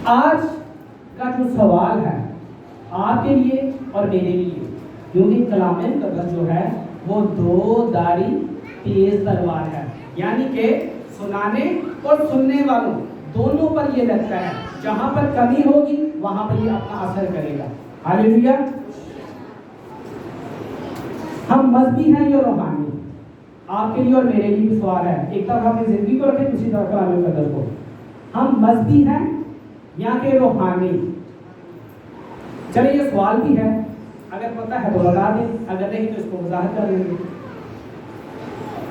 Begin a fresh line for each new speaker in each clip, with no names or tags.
آج کا جو سوال ہے آپ کے لیے اور میرے لیے، کیونکہ کلام مقدس جو ہے وہ دو دھاری تیز تلوار ہے، یعنی کہ سنانے اور سننے والوں دونوں پر یہ لگتا ہے، جہاں پر کمی ہوگی وہاں پر یہ اپنا اثر کرے گا۔ ہاللیلویا۔ ہم مذہبی ہیں یا روحانی؟ آپ کے لیے اور میرے لیے بھی سوال ہے، ایک طرف اپنی زندگی کو رکھیں، دوسری طرف کلام مقدس کو۔ ہم مذہبی ہیں یا کہ روحانی؟ چلے یہ سوال بھی ہے، اگر پتہ ہے تو لگا دیں، اگر نہیں تو اس کو وضاحت کر لیں گے۔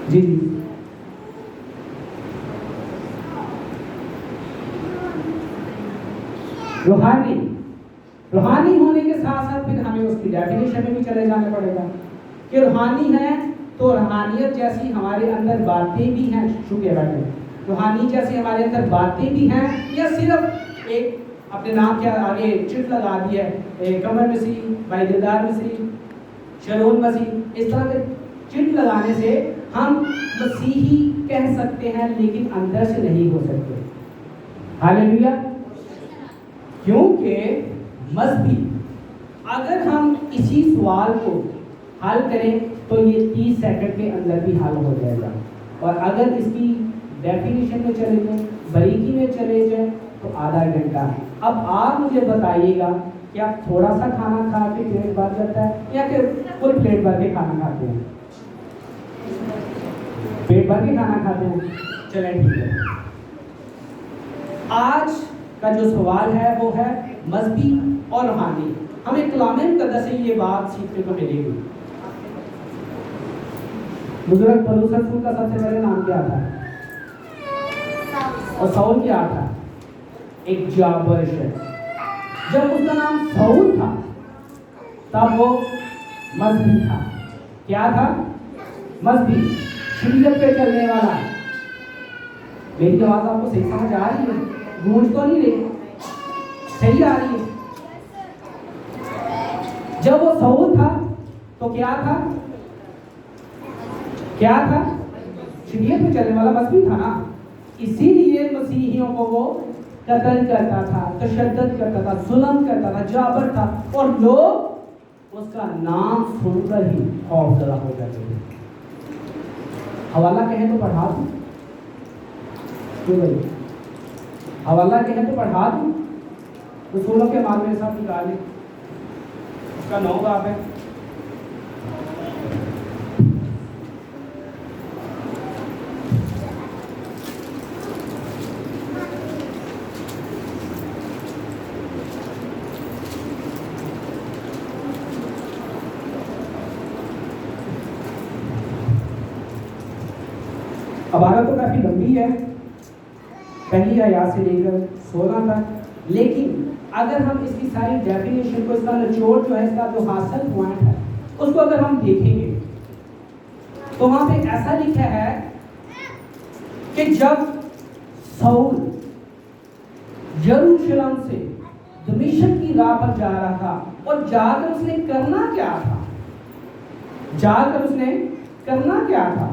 جی روحانی ہونے کے ساتھ ساتھ پھر ہمیں اس کی ڈیفینیشن میں بھی چلے جانا پڑے گا کہ روحانی ہے تو روحانیت جیسی ہمارے اندر باتیں بھی ہیں، روحانی جیسی ہمارے اندر باتیں بھی ہیں، یا صرف ایک اپنے نام کے آگے چٹ لگا دی ہے، قمر مسیح، بھائی دلدار مسیح، شرون مسیح، اس طرح کے چٹ لگانے سے ہم مسیحی کہہ سکتے ہیں لیکن اندر سے نہیں ہو سکتے۔ ہاللیلویا۔ کیونکہ مذہبی، اگر ہم اسی سوال کو حل کریں تو یہ 30 سیکنڈ کے اندر بھی حل ہو جائے گا، اور اگر اس کی ڈیفینیشن میں چلے جائیں، باریکی میں چلے جائیں تو آدھا گھنٹہ۔ اب آپ مجھے بتائیے گا کہ آپ تھوڑا سا کھانا کھا کے پیٹ بھر جاتا ہے یا کہ فل پلیٹ بھر کے کھانا کھاتے ہیں؟ پیٹ بھر کے کھانا کھاتے ہیں۔ چلیں ٹھیک ہے، آج کا جو سوال ہے وہ ہے مذہبی اور روحانی۔ ہمیں کلام مقدس سے یہ بات سیکھنے کو ملے گی۔ بزرگ پولس رسول کا سب سے پہلے نام کیا تھا؟ اور ساؤل کیا تھا؟ ایک جابر شخص۔ جب اس کا نام ساؤل تھا تب وہ مذہبی تھا۔ کیا تھا؟ مذہبی، شریعت پہ چلنے والا۔ میری آواز آپ کو صحیح سمجھ آ رہی ہے؟ گونج تو نہیں رہی؟ صحیح آ رہی ہے؟ جب وہ ساؤل تھا تو کیا تھا؟ کیا تھا؟ شریعت پہ چلنے والا، مذہبی تھا نا۔ اسی لیے مسیحیوں کو وہ قتل کرتا تھا، تشدد کرتا تھا، ظلم کرتا تھا، جابر تھا، اور لوگ اس کا نام سن کر ہی خوف زدہ ہو جاتے تھے۔ حوالہ کہیں تو پڑھا دوں؟ کیوں بھائی؟ حوالہ کہیں تو پڑھا دوں؟ رسولوں کے مال میرے ساتھ نکالیں، اس کا 9 باب ہے۔ عبارت تو کافی لمبی ہے، پہلی آیات سے لے کر 16 تک، لیکن اگر ہم اس کی ساری ڈیفینیشن کو، اس کا نچوڑ جو ہے، اس کا جو حاصل پوائنٹ ہے، اس کو اگر ہم دیکھیں گے تو وہاں پہ ایسا لکھا ہے کہ جب ساؤل یروشلم سے دمشق کی راہ پر جا رہا تھا، اور جا کر اس نے کرنا کیا تھا؟ جا کر اس نے کرنا کیا تھا؟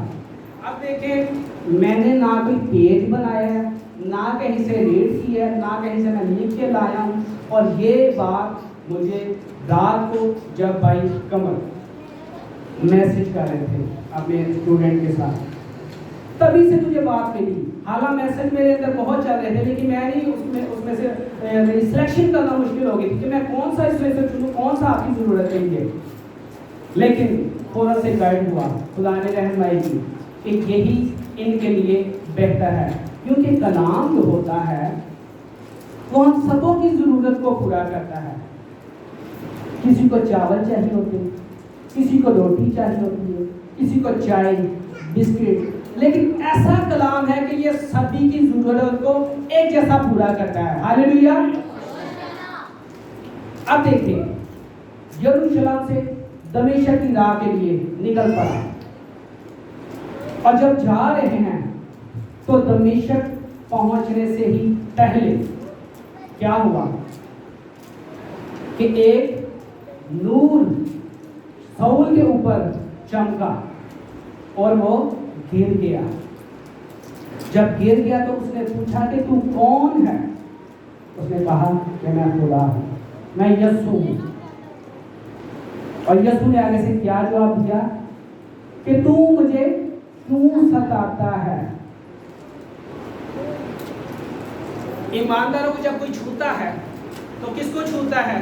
اب دیکھیں، میں نے نہ کوئی پیج بنایا ہے، نہ کہیں سے ریڈ کیا ہے، نہ کہیں سے میں لکھ کے لایا ہوں، اور یہ بات مجھے رات کو جب بھائی قمر میسج کر رہے تھے اپنے اسٹوڈنٹ کے ساتھ، تبھی سے مجھے بات ملی۔ حالانکہ میسج میرے اندر بہت چل رہے تھے، لیکن میں نہیں اس میں سے سلیکشن کرنا مشکل ہو گئی تھی کہ میں کون سا اس میں سے چنوں، کون سا آپ کی ضرورت ہے یہ، لیکن فوراً سے گائیڈ ہوا، خدا نے رہنمائی کی کہ یہی ان کے لیے بہتر ہے، کیونکہ کلام جو ہوتا ہے وہ ہم سبوں کی ضرورت کو پورا کرتا ہے۔ کسی کو چاول چاہیے ہوتے ہیں، کسی کو روٹی چاہیے ہوتی ہے، کسی کو چائے، بسکٹ، لیکن ایسا کلام ہے کہ یہ سبھی کی ضرورت کو ایک جیسا پورا کرتا ہے۔ ہاللیلویا۔ اب دیکھیں، یروشلم سے دمشق کی راہ کے لیے نکل پڑا، اور جب جا رہے ہیں تو دمشق پہنچنے سے ہی پہلے کیا ہوا کہ ایک نور ساؤل کے اوپر چمکا اور وہ گر گیا۔ جب گر گیا تو اس نے پوچھا کہ تو کون ہے؟ اس نے کہا کہ میں خدا ہوں، میں یسوع ہوں. اور یسوع نے آگے سے کیا جواب دیا کہ تو مجھے کیوں ستاتا ہے؟ ایمانداروں کو جب کوئی چھوتا ہے تو کس کو چھوتا ہے؟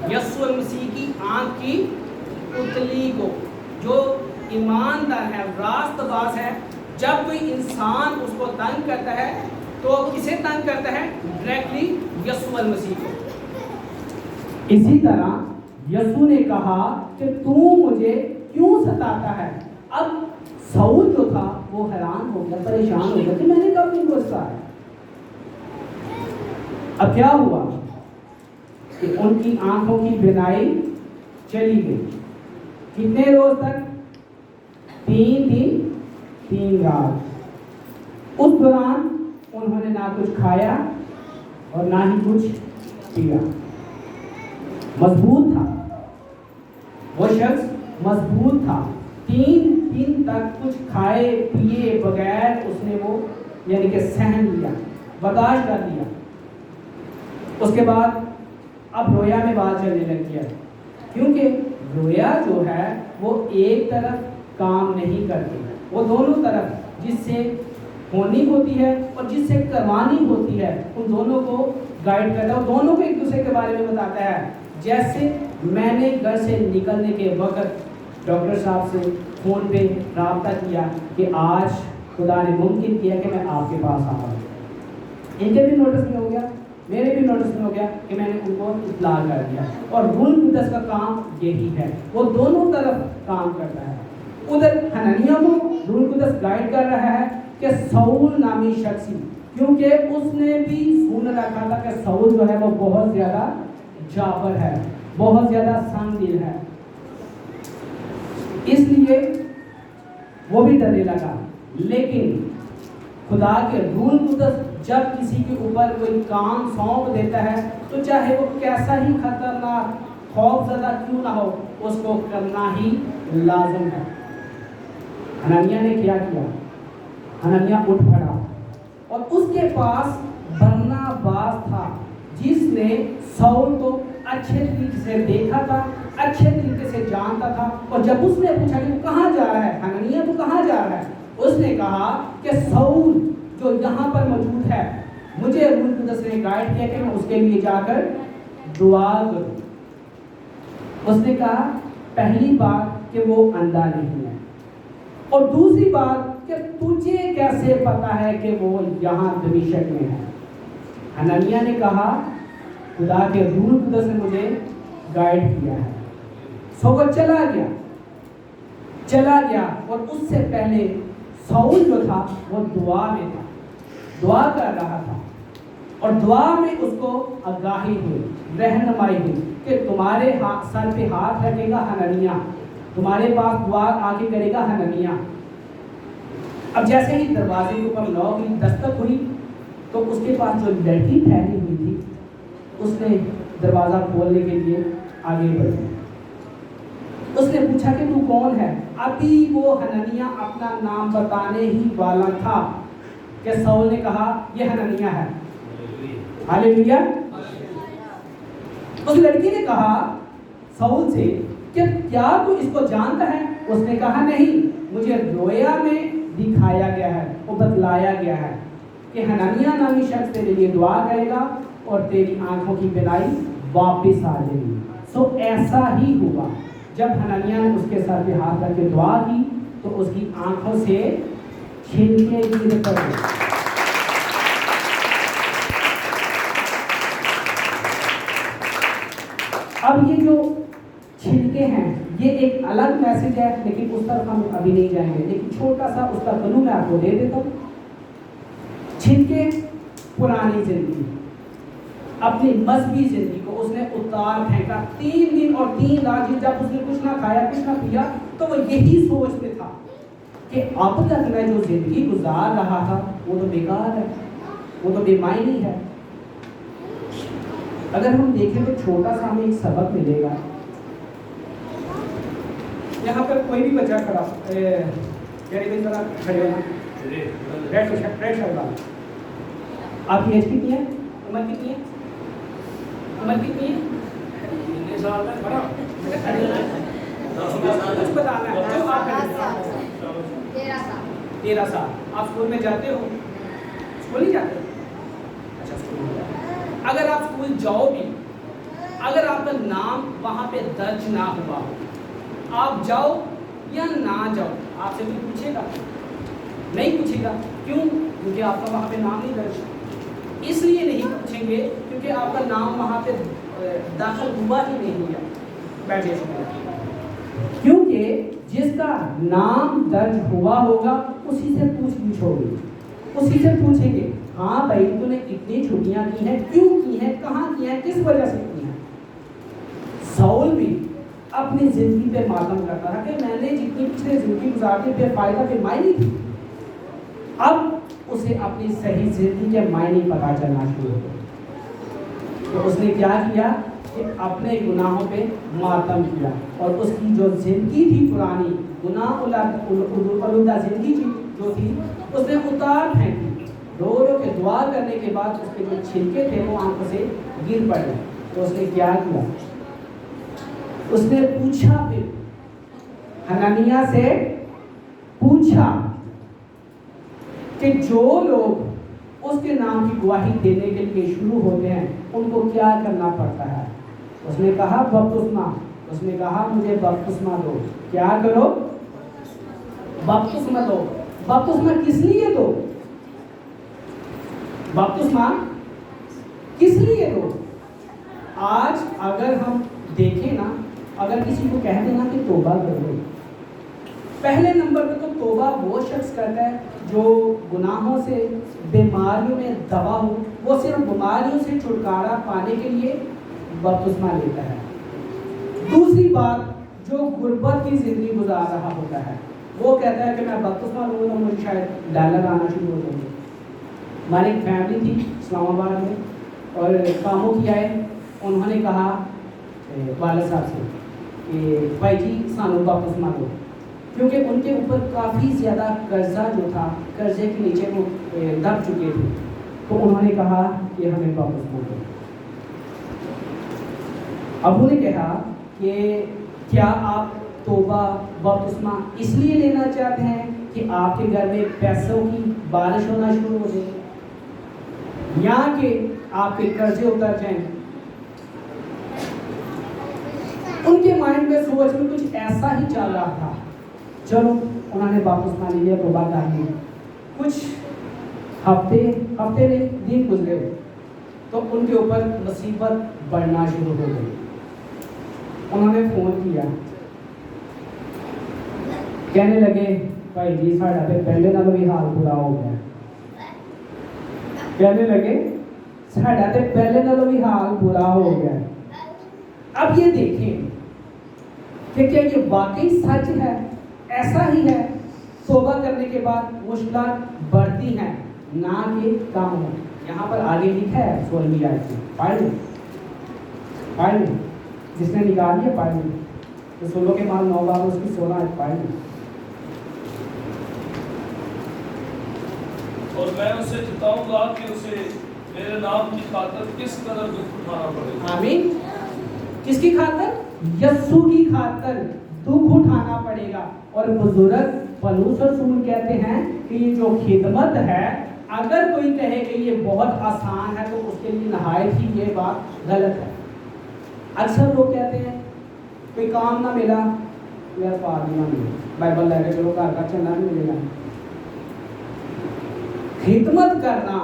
یسوع مسیح کی آنکھ کی پتلی کو. جو ایماندار ہے، راست باز ہے، جب کوئی انسان اس کو تنگ کرتا ہے تو کسے تنگ کرتا ہے؟ ڈائریکٹلی یسوع مسیح کو. اسی طرح یسوع نے کہا کہ تو مجھے کیوں ستاتا ہے. اب ساؤل جو تھا وہ حیران ہو گیا، پریشان ہو گیا کہ میں نے کب ان کو ستایا. اب کیا ہوا کہ ان کی آنکھوں کی بینائی چلی گئی. کتنے روز تک؟ 3 دن 3 رات. اس دوران انہوں نے نہ کچھ کھایا اور نہ ہی کچھ پیا. مضبوط تھا وہ شخص، مضبوط تھا. 3 دن تک کچھ کھائے پیے بغیر اس نے وہ یعنی کہ سہن لیا، برداشت کر لیا. اس کے بعد اب رویا میں بات چلنے لگ گیا، کیونکہ رویا جو ہے وہ ایک طرف کام نہیں کرتی، وہ دونوں طرف، جس سے ہونی ہوتی ہے اور جس سے کروانی ہوتی ہے، ان دونوں کو گائیڈ کرتا ہے اور دونوں کو ایک دوسرے کے بارے میں بتاتا ہے. جیسے میں نے گھر سے نکلنے کے وقت ڈاکٹر صاحب سے فون پہ رابطہ کیا کہ آج خدا نے ممکن کیا کہ میں آپ کے پاس آ رہا ہوں. ان کے بھی نوٹس میں ہو گیا، میرے بھی نوٹس میں ہو گیا کہ میں نے ان کو اطلاع کر دیا. اور روح القدس کا کام یہی ہے، وہ دونوں طرف کام کرتا ہے. ادھر حنانیہ کو روح القدس گائیڈ کر رہا ہے کہ ساؤل نامی شخص، کیونکہ اس نے بھی سن رکھا تھا کہ ساؤل جو ہے وہ بہت زیادہ جابر ہے، بہت زیادہ سنگ دل ہے، اس لیے وہ بھی ڈرنے لگا. لیکن خدا کے روح القدس جب کسی کے اوپر کوئی کام سونپ دیتا ہے تو چاہے وہ کیسا ہی خطرناک خوف زدہ کیوں نہ ہو، اس کو کرنا ہی لازم ہے. حنانیہ نے کیا کیا؟ حنانیہ اٹھ پڑا اور اس کے پاس برناباس تھا جس نے ساؤل کو اچھے طریقے سے دیکھا تھا، اچھے طریقے سے جانتا تھا. اور جب اس نے پوچھا کہ وہ کہاں جا رہا ہے، حنانیہ تو کہاں جا رہا ہے، اس نے کہا کہ ساؤل جو یہاں پر موجود ہے، مجھے روح القدس نے گائیڈ کیا کہ میں اس کے لیے جا کر دعا کروں. اس نے کہا پہلی بات کہ وہ اندھا نہیں ہے، اور دوسری بات کہ تجھے کیسے پتا ہے کہ وہ یہاں دمشق میں ہے. حنانیہ نے کہا خدا کے روح القدس نے مجھے گائیڈ کیا ہے. سو وہ چلا گیا اور اس سے پہلے ساؤل جو تھا وہ دعا میں تھا، دعا کر رہا تھا. اور دعا میں اس کو آگاہی ہوئی، رہنمائی ہوئی کہ تمہارے سر پہ ہاتھ رکھے گا حنانیہ، تمہارے پاس دعا آگے کرے گا حنانیہ. اب جیسے ہی دروازے کے اوپر نوک کی دستک ہوئی تو اس کے پاس جو لڑکی ٹھہری ہوئی تھی اس نے دروازہ کھولنے کے لیے آگے بڑھی. اس نے پوچھا کہ تو کون ہے؟ ابھی وہ حنانیہ اپنا نام بتانے ہی والا تھا کہ ساؤل نے کہا یہ حنانیہ ہے. ہاللیلویا. اس لڑکی نے کہا ساؤل سے کہ کیا تو اس کو جانتا ہے؟ اس نے کہا نہیں، مجھے رویا میں دکھایا گیا ہے، وہ بتلایا گیا ہے کہ حنانیہ نامی شخص تیرے لیے دعا کرے گا اور تیری آنکھوں کی بینائی واپس آ جائے گی. سو ایسا ہی ہوا. جب حنانیہ نے اس کے سر پہ ہاتھ رکھ کے دعا کی تو اس کی آنکھوں سے چھلکے گر پڑے. اب یہ جو چھلکے ہیں یہ ایک الگ میسج ہے، لیکن اس طرف ہم ابھی نہیں جائیں گے، لیکن چھوٹا سا اس کا کلو میں آپ کو دے دیتا ہوں. چھلکے پرانی زندگی، اپنی مذہبی زندگی کو اس نے اتار پھینکا. 3 دن اور 3 رات جب اس نے کچھ نہ کھایا کچھ نہ پیا تو وہ یہی سوچ میں تھا کہ اب تک میں جو زندگی گزار رہا تھا وہ تو بیکار ہے، وہ تو بے معنی ہے. اگر ہم دیکھیں تو چھوٹا سا ہمیں ایک سبق ملے گا. یہاں پر کوئی بھی بچہ کھڑا ذرا کھڑے ہونا. آپ کی ایج کتنی ہے؟ عمر کتنی ہے؟ عمر کتنی ہے؟ کچھ بتانا ہے؟ 13 سال. آپ اسکول میں جاتے ہو؟ اسکول نہیں جاتے؟ اچھا اسکول نہیں جاتے. اگر آپ اسکول جاؤ بھی، اگر آپ کا نام وہاں پہ درج نہ ہوا، آپ جاؤ یا نہ جاؤ، آپ سے کوئی پوچھے گا؟ نہیں پوچھے گا. کیوں؟ کیونکہ آپ کا وہاں پہ نام نہیں درج. اس لیے نہیں پوچھیں گے کیونکہ آپ کا نام وہاں پہ داخل ہوا ہی نہیں ہوا. بیٹھے کیونکہ جس کا نام درج ہوا ہوگا اسی سے پوچھ ہوگی، اسی سے پوچھیں گے ہاں بھائی تو نے اتنی چھٹیاں کی ہیں، کیوں کی ہیں، کہاں کی ہیں، کس وجہ سے کی ہیں. ساؤل بھی اپنی زندگی پہ ماتم کرتا رہا کہ میں نے جتنی پچھلے زندگی گزارتی بے فائدہ بے معنی تھی. اب اسے اپنی صحیح زندگی کے معنی پتہ چلنا شروع ہو. تو اس نے کیا کیا کہ اپنے گناہوں پہ ماتم کیا اور اس کی جو زندگی تھی پرانی گناہ آلودہ زندگی جو تھی اس نے اتار پھینکی. رو رو کے دعا کرنے کے بعد اس کے جو چھلکے تھے وہ آنکھوں سے گر پڑے. تو اس نے کیا کیا؟ اس نے پوچھا، پھر حنانیہ سے پوچھا کہ جو لوگ اس کے نام کی گواہی دینے کے لیے شروع ہوتے ہیں ان کو کیا کرنا پڑتا ہے. اس نے کہا بپتسمہ. اس نے کہا مجھے بپتسمہ دو. کیا کرو؟ بپتسمہ دو. بپتسمہ کس لیے دو؟ بپتسمہ کس لیے دو؟ آج اگر ہم دیکھیں نا، اگر کسی کو کہہ دینا کہ توبہ کرو، پہلے نمبر پہ تو توبہ وہ شخص کرتا ہے جو گناہوں سے، بیماریوں میں دوا ہو. وہ صرف بیماریوں سے چھٹکارا پانے کے لیے بپتسمہ لیتا ہے. دوسری بات، جو غربت کی زندگی گزار رہا ہوتا ہے وہ کہتا ہے کہ میں بپتسمہ لوں گا مجھے شاید ڈالر آنا شروع ہو جائیں گے. ہماری ایک فیملی تھی اسلام آباد میں اور کاموں کی آئے، انہوں نے کہا والد صاحب سے کہ بھائی جی سانو بپتسمہ دو، کیونکہ ان کے اوپر کافی زیادہ قرضہ جو تھا، قرضے کے نیچے وہ دب چکے تھے. تو انہوں نے کہا کہ ہمیں بپتسمہ دو. ابو نے کہا کہ کیا آپ توبہ بپتسمہ اس لیے لینا چاہتے ہیں کہ آپ کے گھر میں پیسوں کی بارش ہونا شروع ہو جائے یا کہ آپ کے قرضے اتر جائیں؟ ان کے مائنڈ میں سوچ میں کچھ ایسا ہی چل رہا تھا. چلو انہوں نے بپتسمہ لے لیا، توبہ کر لی. کچھ ہفتے نے دن گزرے تو ان کے اوپر مصیبت بڑھنا شروع ہو گئی. انہوں نے فون کیا، کہنے لگے بھائی جی ساڈا تے پہلے نالوں بھی حال برا ہو گیا. کہنے لگے ساڈا تے پہلے نالوں بھی حال برا ہو گیا. اب یہ دیکھیں کہ کیا یہ واقعی سچ ہے؟ ایسا ہی ہے؟ توبہ کرنے کے بعد مشکلات بڑھتی ہیں نہ کہ کم ہو. یہاں پر آگے لکھا ہے 16ویں آیت میں، پڑھ لیں جس نے نکال لیا پڑھ لیں. رسولوں کے مال 9 باب اس کی 16 آیت پڑھ لیں.
اور میں اسے جتاؤں گا کہ اسے میرے نام کی خاطر کس قدر دکھ اٹھانا پڑے گا.
آمین. کس کی خاطر؟ یسوع کی خاطر دکھ اٹھانا پڑے گا. اور بزرگ پولس رسول کہتے ہیں کہ یہ جو خدمت ہے، اگر کوئی کہے کہ یہ بہت آسان ہے تو اس کے لیے نہایت ہی یہ بات غلط ہے. اکثر لوگ کہتے ہیں کوئی کام نہ ملا یار پادری نہ ملے، بائبل لے کے چلو گھر کا چندہ نہیں ملے گا. خدمت کرنا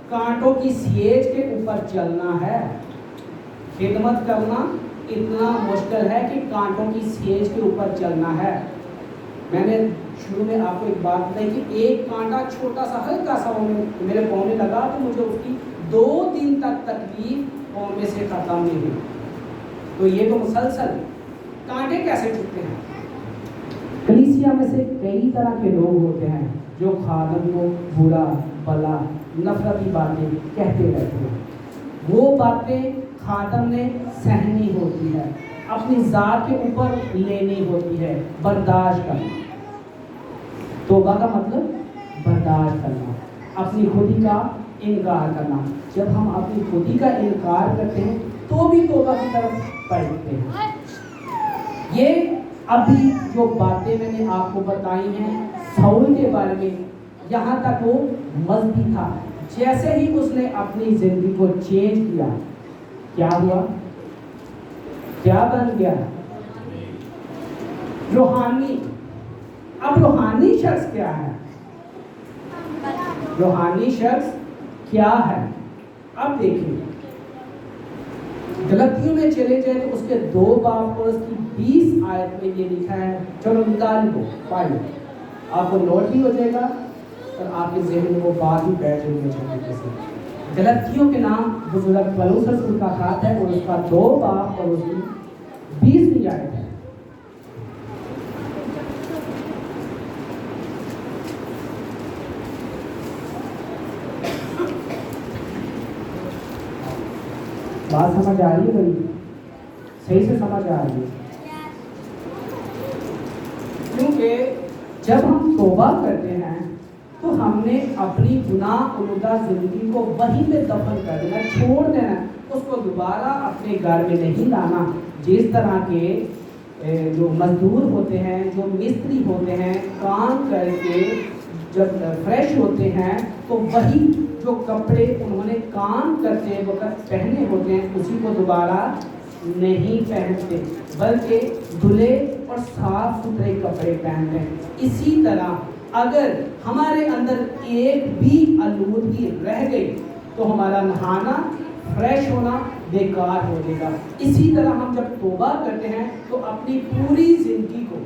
کانٹوں کی سیج کے اوپر چلنا ہے. خدمت کرنا اتنا مشکل ہے کہ کانٹوں کی سیج کے اوپر چلنا ہے. میں نے شروع میں آپ کو ایک بات بتائی کہ ایک کانٹا چھوٹا سا ہلکا سا میرے پاؤں میں لگا تو مجھے اس کی 2 دن تک تکلیف پاؤں میں سے ختم نہیں ہوئی. تو یہ تو مسلسل کانٹے کیسے چھوٹتے ہیں؟ کلیسیا میں سے کئی طرح کے لوگ ہوتے ہیں جو خادم کو برا بلا نفرتی باتیں کہتے رہتے ہیں. وہ باتیں خادم نے سہنی ہوتی ہے، اپنی ذات کے اوپر لینی ہوتی ہے، برداشت کرنا. توبہ کا مطلب برداشت کرنا، اپنی خودی کا انکار کرنا. جب ہم اپنی خودی کا انکار کرتے ہیں تو بھی توبہ کی طرف بڑھتے ہیں. یہ ابھی جو باتیں میں نے آپ کو بتائی ہیں ساؤل کے بارے میں، یہاں تک وہ مذہبی تھا. جیسے ہی اس نے اپنی زندگی کو چینج کیا، کیا ہوا؟ کیا بن گیا؟ روحانی. اب روحانی شخص کیا ہے؟ روحانی شخص کیا ہے؟ اب دیکھیں غلطیوں میں چلے جائیں تو اس کے 2 باب اور اس کی 20 آیت میں یہ لکھا ہے. چلو نکال لو، پڑھ آپ کو نوٹ بھی ہو جائے گا اور آپ کے ذہن میں وہ بات بھی بیٹھ جائے گی. غلطیوں کے نام بزرگ پولس رسول کا خط ہے اور اس کا 2 باب اور اس کی 20 آیت ہے. بات سمجھ آ رہی ہے بھائی؟ صحیح سے سمجھ آ رہی ہے؟ کیونکہ جب ہم توبہ کرتے ہیں تو ہم نے اپنی گناہ آلودہ زندگی کو وہیں پہ دفن کر دینا، چھوڑ دینا، اس کو دوبارہ اپنے گھر میں نہیں لانا. جس طرح کے جو مزدور ہوتے ہیں، جو مستری ہوتے ہیں، کام کر کے جب فریش ہوتے ہیں تو وہی جو کپڑے انہوں نے کام کرتے وقت پہنے ہوتے ہیں اسی کو دوبارہ نہیں پہنتے، بلکہ دھلے اور صاف ستھرے کپڑے پہنتے ہیں. اسی طرح اگر ہمارے اندر ایک بھی آلودگی رہ گئی تو ہمارا نہانا، فریش ہونا بیکار ہو جائے گا. اسی طرح ہم جب توبہ کرتے ہیں تو اپنی پوری زندگی کو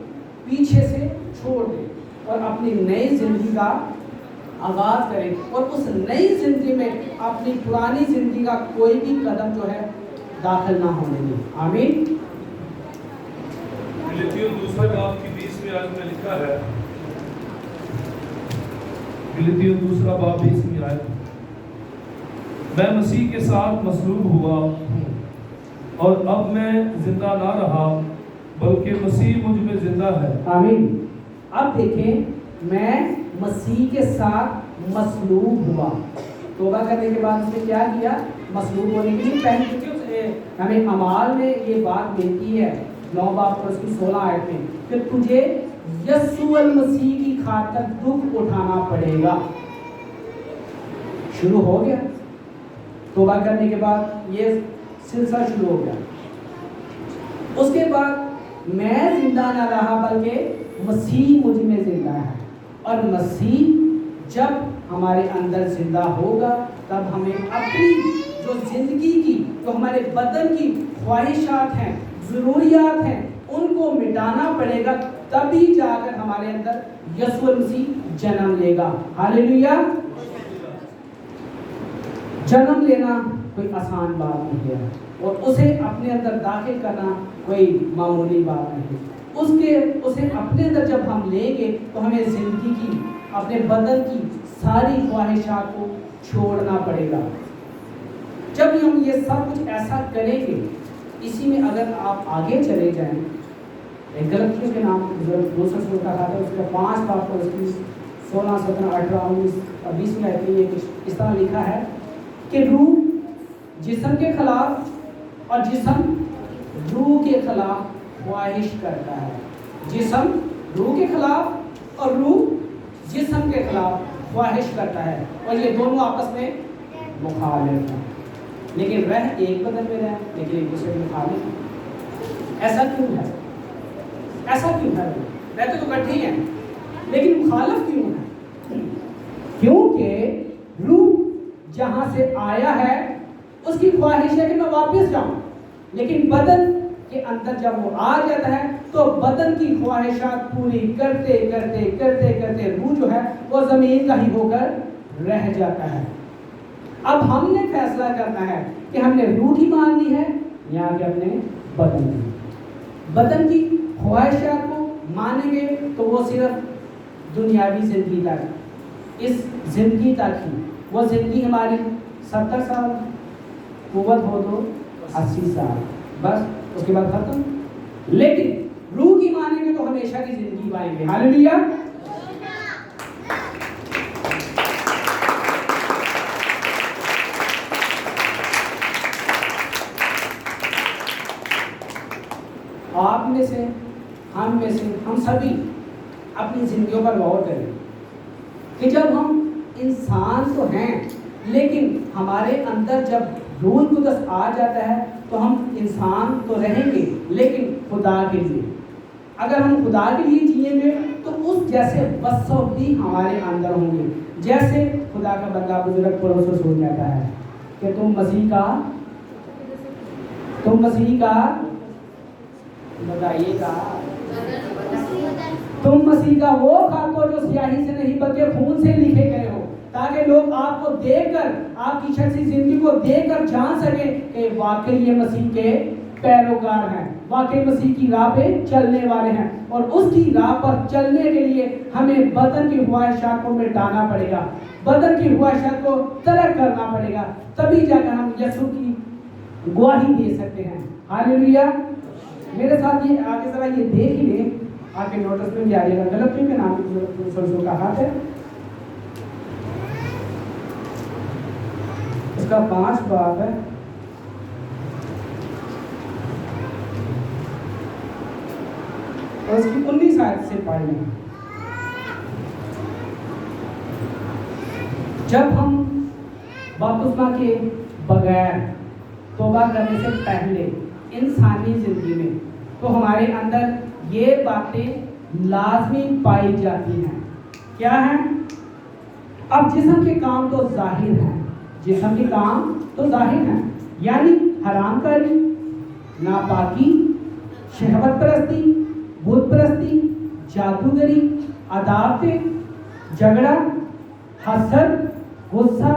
پیچھے سے چھوڑ دیں اور اپنی نئی زندگی کا آغاز کریں، اور اس نئی زندگی میں اپنی پرانی زندگی کا کوئی بھی قدم جو ہے داخل نہ ہونے دیں. آمین.
غلطیوں 2 باب کی 20 آیت میں لکھا ہے، غلطیوں 2 باب 20 آیت، میں مسیح کے ساتھ مصلوب ہوا اور اب میں زندہ نہ رہا بلکہ مسیح مجھ میں زندہ ہے.
آمین. اب دیکھیں، میں مسیح کے ساتھ مصلوب ہوا. توبہ کرنے کے بعد اس نے کیا کیا؟ مصلوب ہونے کے لیے پہلے ہمیں اعمال میں یہ بات ملتی ہے 9 باب اور اس کی 16 آیت میں کہ تجھے یسوع المسیح کی خاطر دکھ اٹھانا پڑے گا. شروع ہو گیا توبہ کرنے کے بعد، یہ سلسلہ شروع ہو گیا. اس کے بعد میں زندہ نہ رہا بلکہ مسیح مجھ میں زندہ ہے. اور مسیح جب ہمارے اندر زندہ ہوگا تب ہمیں اپنی جو زندگی کی، جو ہمارے بدن کی خواہشات ہیں، ضروریات ہیں، ان کو مٹانا پڑے گا. تبھی جا کر ہمارے اندر یسوع مسیح جنم لے گا. ہاللیلویا. جنم لینا کوئی آسان بات نہیں ہے اور اسے اپنے اندر داخل کرنا کوئی معمولی بات نہیں. اسے اپنے اندر جب ہم لیں گے تو ہمیں زندگی کی، اپنے بدن کی ساری خواہشات کو چھوڑنا پڑے گا. جب ہم یہ سب کچھ ایسا کریں گے، اسی میں اگر آپ آگے چلے جائیں، غلطیوں کے نام دوسرا سور کا کہا تھا، اس کا 5 باب پر اس کی 16 17 18 19 اور 20 میں آتی ہے. اس طرح لکھا ہے کہ روح جسم کے خلاف اور جسم روح کے خلاف خواہش کرتا ہے. جسم روح کے خلاف اور روح جسم کے خلاف خواہش کرتا ہے، اور یہ دونوں آپس میں مخالف ہیں. لیکن رہ ایک بدن میں رہے لیکن ایک دوسرے کے مخالف ہیں. ایسا کیوں ہے؟ ایسا کیوں ہے؟ رہتے تو کٹھے ہیں لیکن مخالف کیوں ہے؟ کیونکہ روح جہاں سے آیا ہے اس کی خواہش ہے کہ میں واپس جاؤں، لیکن بدن کے اندر جب وہ آ جاتا ہے تو بدن کی خواہشات پوری کرتے کرتے کرتے کرتے روح جو ہے وہ زمین کا ہی ہو کر رہ جاتا ہے. اب ہم نے فیصلہ کرنا ہے کہ ہم نے روح ہی ماننی ہے یا کہ اپنے بدن کی. بدن کی خواہشات کو مانیں گے تو وہ صرف دنیاوی زندگی تک، اس زندگی تک ہی. وہ زندگی ہماری 70 سال، قوت ہو تو 80 سال، بس اس کے بعد ختم. لیکن روح کی مانیں گے تو ہمیشہ کی زندگی پائیں گے. ہاللیلویا. 1 آپ میں سے ہم سبھی اپنی زندگیوں پر غور کریں کہ جب ہم انسان تو ہیں لیکن ہمارے اندر جب روح القدس آ جاتا ہے تو ہم انسان تو رہیں گے لیکن خدا کے لیے، اگر ہم خدا کے لیے جئیں گے تو اس جیسے وصف بھی ہمارے اندر ہوں گے. جیسے خدا کا بندہ بزرگ پولس ہو جاتا ہے کہ تم مسیح کا بتائیے گا، تم مسیح کا وہ کھاتے جو سیاہی سے نہیں بلکہ خون سے لکھے گئے ہو، تاکہ لوگ آپ کو دیکھ کر، آپ کی شخصی زندگی کو دیکھ کر جان سکیں کہ واقعی یہ مسیح کے پیروکار ہیں، واقعی مسیح کی راہ پہ چلنے والے ہیں. اور اس کی راہ پر چلنے کے لیے ہمیں بدن کی خواہشات کو مٹانا پڑے گا، بدن کی خواہشات کو ترک کرنا پڑے گا، تبھی جا کر ہم یسوع کی گواہی دے سکتے ہیں. ہاللیلویا. میرے ساتھ یہ آگے ذرا یہ دیکھ ہی لیں، آپ کے نوٹس میں بھی آ جائے گا. غلطیوں کے نام سرسوں کا ہاتھ ہے، اس کا 5 باب ہے، اور اس کی 19 آیت سے پڑھ لیں. جب ہم بپتسمہ کے بغیر توبہ کرنے سے پہلے انسانی زندگی میں تو ہمارے اندر یہ باتیں لازمی پائی جاتی ہیں. کیا ہیں؟ اب جسم کے کام تو ظاہر ہیں، جسم کے کام تو ظاہر ہیں، یعنی حرام کاری، ناپاکی، شہوت پرستی، بت پرستی، جادوگری، عداوتیں، جھگڑا، حسد، غصہ،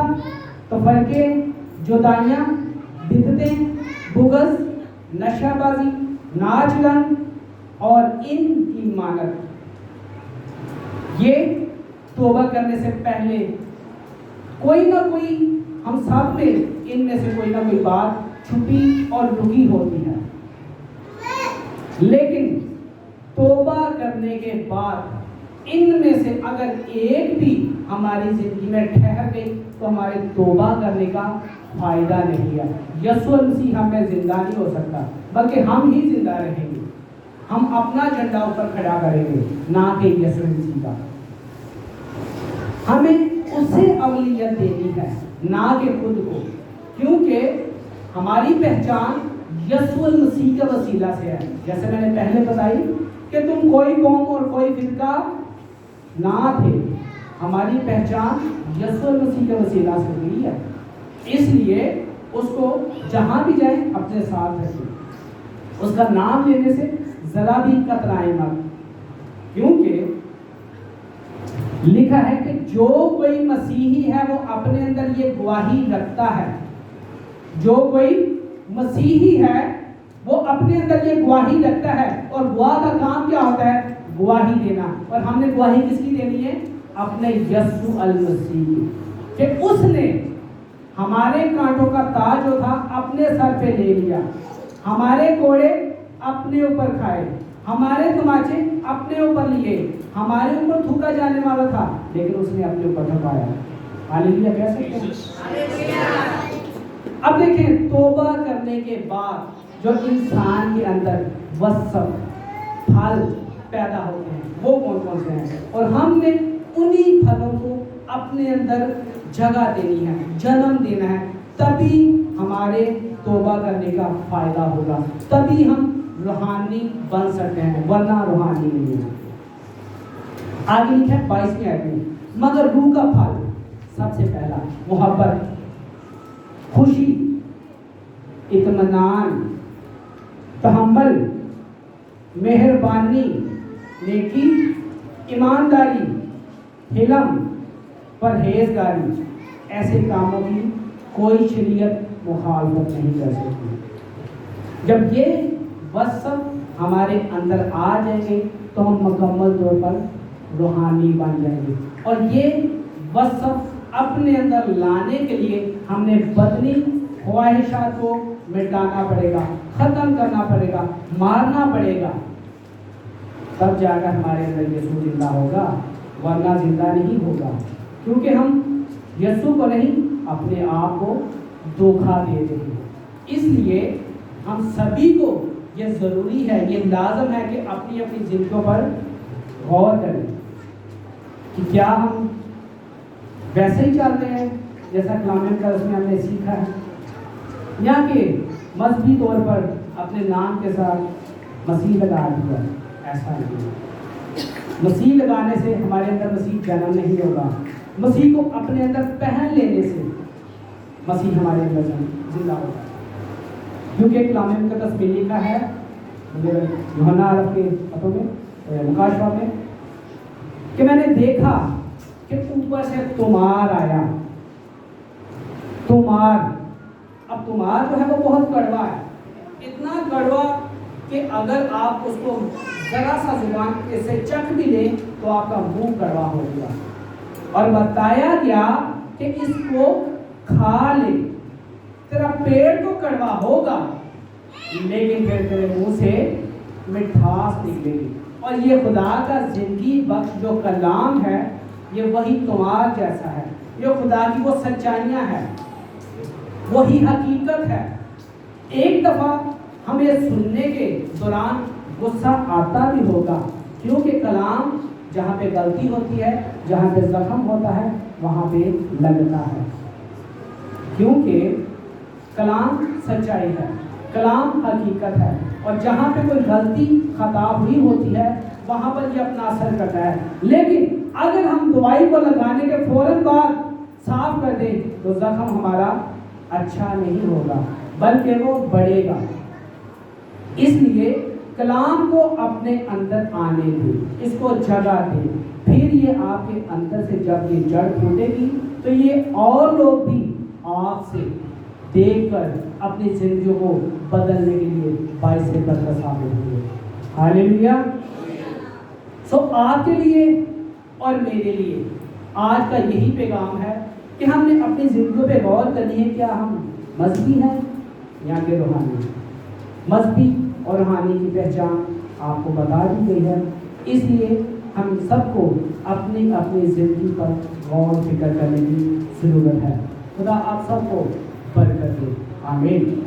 تفرقے، جدائیاں، بدعتیں، بغض، نشہ بازی، ناچ گان اور ان کی مانت. یہ توبہ کرنے سے پہلے کوئی نہ کوئی ہم سب میں ان میں سے کوئی نہ کوئی بات چھپی اور لکی ہوتی ہے. لیکن توبہ کرنے کے بعد ان میں سے اگر ایک بھی ہماری زندگی میں ٹھہر گئی تو ہماری توبہ کرنے کا فائدہ نہیں ہے. یسوع مسیح ہمیں زندہ نہیں ہو سکتا، بلکہ ہم ہی زندہ رہیں گے. ہم اپنا جھنڈا اوپر کھڑا کریں گے، نہ کہ یسوع مسیح کا. ہمیں اسے اولویت دینی ہے، نہ کہ خود کو، کیونکہ ہماری پہچان یسوع مسیح کے وسیلہ سے ہے. جیسے میں نے پہلے بتائی کہ تم کوئی قوم اور کوئی فرقہ نہ تھے، ہماری پہچان یسوع مسیح کے وسیلہ سے ہوئی ہے. اس لیے اس کو جہاں بھی جائیں اپنے ساتھ رکھیں، اس کا نام لینے سے ذرا بھی کترائیں مت، کیونکہ لکھا ہے کہ جو کوئی مسیحی ہے وہ اپنے اندر یہ گواہی رکھتا ہے. جو کوئی مسیحی ہے وہ اپنے اندر یہ گواہی رکھتا ہے، اور گواہ کا کام کیا ہوتا ہے؟ گواہی دینا. اور ہم نے گواہی کس کی دینی ہے؟ اپنے یسوع المسیح کی، کہ اس نے ہمارے کانٹوں کا تاج جو تھا اپنے سر پہ لے لیا، ہمارے کوڑے اپنے اوپر کھائے، ہمارے تماچے اپنے اوپر لیے، ہمارے اوپر تھوکا جانے والا تھا لیکن اس نے اپنے اوپر تھکایا. ہاللیلویا کہہ سکتے ہیں؟ اب دیکھیں، توبہ کرنے کے بعد جو انسان کے اندر وصف پھل پیدا ہوتے ہیں وہ کون کون سے ہیں، اور ہم نے انہی پھلوں کو اپنے اندر جگہ دینی ہے، جنم دینا ہے. تبھی ہمارے توبہ کرنے کا فائدہ ہوگا، تبھی ہم روحانی بن سکتے ہیں، ورنہ روحانی نہیں ہے. آگے لکھا ہے 22ویں آیت میں، مگر روح کا پھل سب سے پہلا محبت، خوشی، اطمینان، تحمل، مہربانی، نیکی، ایمانداری، حلم، پرہیزگاری. ایسے کاموں کی کوئی شریعت مخالفت نہیں کر سکتی. جب یہ وصف ہمارے اندر آ جائیں گے تو ہم مکمل طور پر روحانی بن جائیں گے. اور یہ وصف اپنے اندر لانے کے لیے ہم نے بدنی خواہشات کو مٹانا پڑے گا، ختم کرنا پڑے گا، مارنا پڑے گا. تب جا کر ہمارے اندر یسوع زندہ ہوگا، ورنہ زندہ نہیں ہوگا. کیونکہ ہم یسوع کو نہیں اپنے آپ کو دھوکہ دے رہے ہیں. اس لیے ہم سبھی کو یہ ضروری ہے، یہ لازم ہے کہ اپنی اپنی زندگیوں پر غور کریں کہ کیا ہم ویسے ہی چلتے ہیں جیسا کلام کا اس میں ہم نے سیکھا ہے، یا کہ مذہبی طور پر اپنے نام کے ساتھ مسیح لگا دیا۔ ایسا نہیں ہے، مسیح لگانے سے ہمارے اندر مسیح جنم نہیں ہوگا، مسیح کو اپنے اندر پہن لینے سے مسیح ہمارے اندر زندہ ہوگا، کیونکہ کلام مقدس میں لکھا ہے یوحنا عرب کے خطوں میں مکاشفہ میں کہ میں نے دیکھا کہ اوپر سے تمار آیا۔ تمار، اب تمار جو ہے وہ بہت کڑوا ہے، اتنا کڑوا کہ اگر آپ اس کو ذرا سا زبان سے چکھ بھی لیں تو آپ کا منہ کڑوا ہو گیا، اور بتایا گیا کہ اس کو کھا لے، تیرا پیٹ تو کڑوا ہوگا لیکن پھر تیرے منہ سے مٹھاس نکلے گی۔ اور یہ خدا کا زندگی بخش جو کلام ہے یہ وہی تمہار جیسا ہے، یہ خدا کی وہ سچائیاں ہیں، وہی حقیقت ہے۔ ایک دفعہ ہمیں سننے کے دوران غصہ آتا بھی ہوگا، کیونکہ کلام جہاں پہ غلطی ہوتی ہے، جہاں پہ زخم ہوتا ہے وہاں پہ لگتا ہے، کیونکہ کلام سچائی ہے، کلام حقیقت ہے، اور جہاں پہ کوئی غلطی خطا ہوئی ہوتی ہے وہاں پر یہ اپنا اثر کرتا ہے۔ لیکن اگر ہم دوائی کو لگانے کے فوراً بعد صاف کر دیں تو زخم ہمارا اچھا نہیں ہوگا بلکہ وہ بڑھے گا۔ اس لیے کلام کو اپنے اندر آنے دیں، اس کو جگہ دیں، پھر یہ آپ کے اندر سے جب یہ جڑ پھوٹے گی تو یہ اور لوگ بھی آپ سے دیکھ کر اپنی زندگیوں کو بدلنے کے لیے باعث برکت ثابت ہوں گے۔ ہاللیلویا۔ آپ کے لیے اور میرے لیے آج کا یہی پیغام ہے کہ ہم نے اپنی زندگیوں پہ غور کرنی ہے، کیا ہم مذہبی ہیں یا کہ روحانی؟ مذہبی اور روحانی کی پہچان آپ کو بتا دی گئی ہے، اس لیے ہم سب کو اپنی اپنی زندگی پر غور و فکر کرنے کی ضرورت ہے۔ خدا آپ سب کو برکت دے، آمین۔